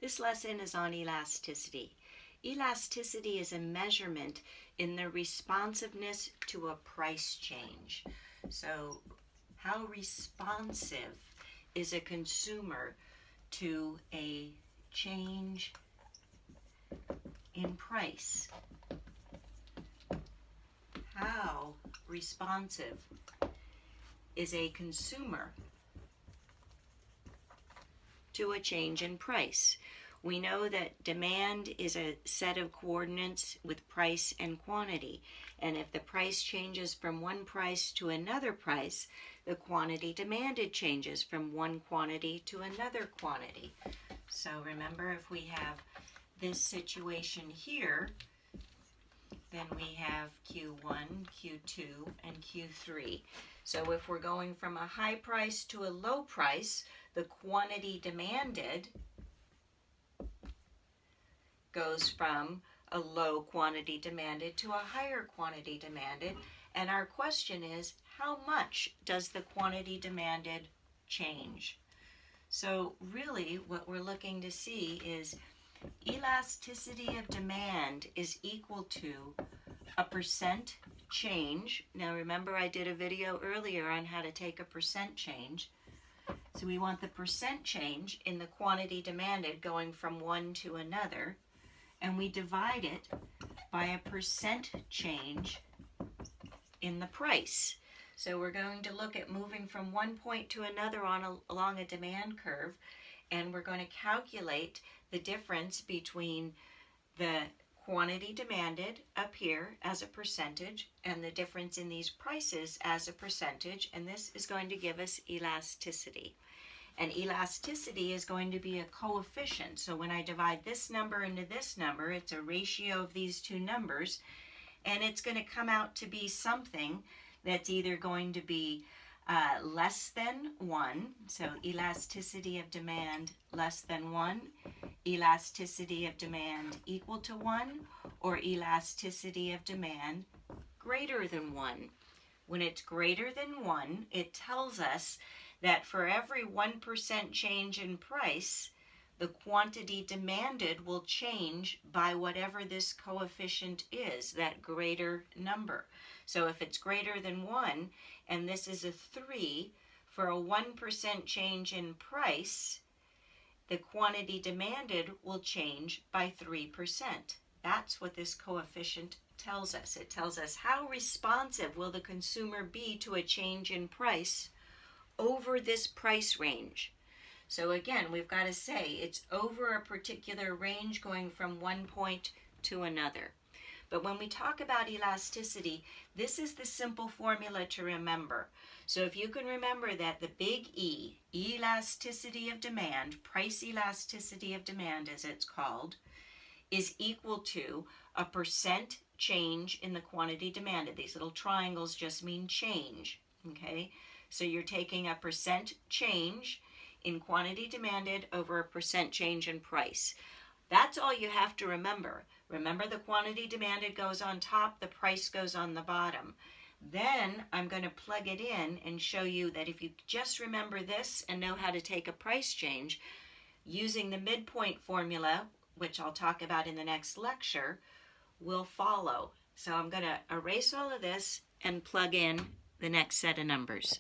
This lesson is on elasticity. Elasticity is a measurement in the responsiveness to a price change. So, how responsive is a consumer to a change in price? How responsive is a consumer to a change in price? We know that demand is a set of coordinates with price and quantity. And if the price changes from one price to another price, the quantity demanded changes from one quantity to another quantity. So remember, if we have this situation here, then we have Q1, Q2, and Q3. So if we're going from a high price to a low price, the quantity demanded goes from a low quantity demanded to a higher quantity demanded. And our question is, how much does the quantity demanded change? So really what we're looking to see is elasticity of demand is equal to a percent change. Now remember, I did a video earlier on how to take a percent change. So we want the percent change in the quantity demanded going from one to another, and we divide it by a percent change in the price. So we're going to look at moving from one point to another along a demand curve, and we're going to calculate the difference between the quantity demanded up here as a percentage and the difference in these prices as a percentage, and this is going to give us elasticity. And elasticity is going to be a coefficient. So when I divide this number into this number, it's a ratio of these two numbers, and it's going to come out to be something that's either going to be less than 1, so elasticity of demand less than 1, elasticity of demand equal to 1, or elasticity of demand greater than 1. When it's greater than 1, it tells us that for every 1% change in price, the quantity demanded will change by whatever this coefficient is, that greater number. So if it's greater than 1, and this is a 3, for a 1% change in price, the quantity demanded will change by 3%. That's what this coefficient tells us. It tells us how responsive will the consumer be to a change in price over this price range. So again, we've got to say it's over a particular range going from one point to another. But when we talk about elasticity, this is the simple formula to remember. So if you can remember that the big E, elasticity of demand, price elasticity of demand as it's called, is equal to a percent change in the quantity demanded. These little triangles just mean change, okay? So you're taking a percent change in quantity demanded over a percent change in price. That's all you have to remember. Remember, the quantity demanded goes on top, the price goes on the bottom. Then I'm going to plug it in and show you that if you just remember this and know how to take a price change, using the midpoint formula, which I'll talk about in the next lecture, will follow. So I'm going to erase all of this and plug in the next set of numbers.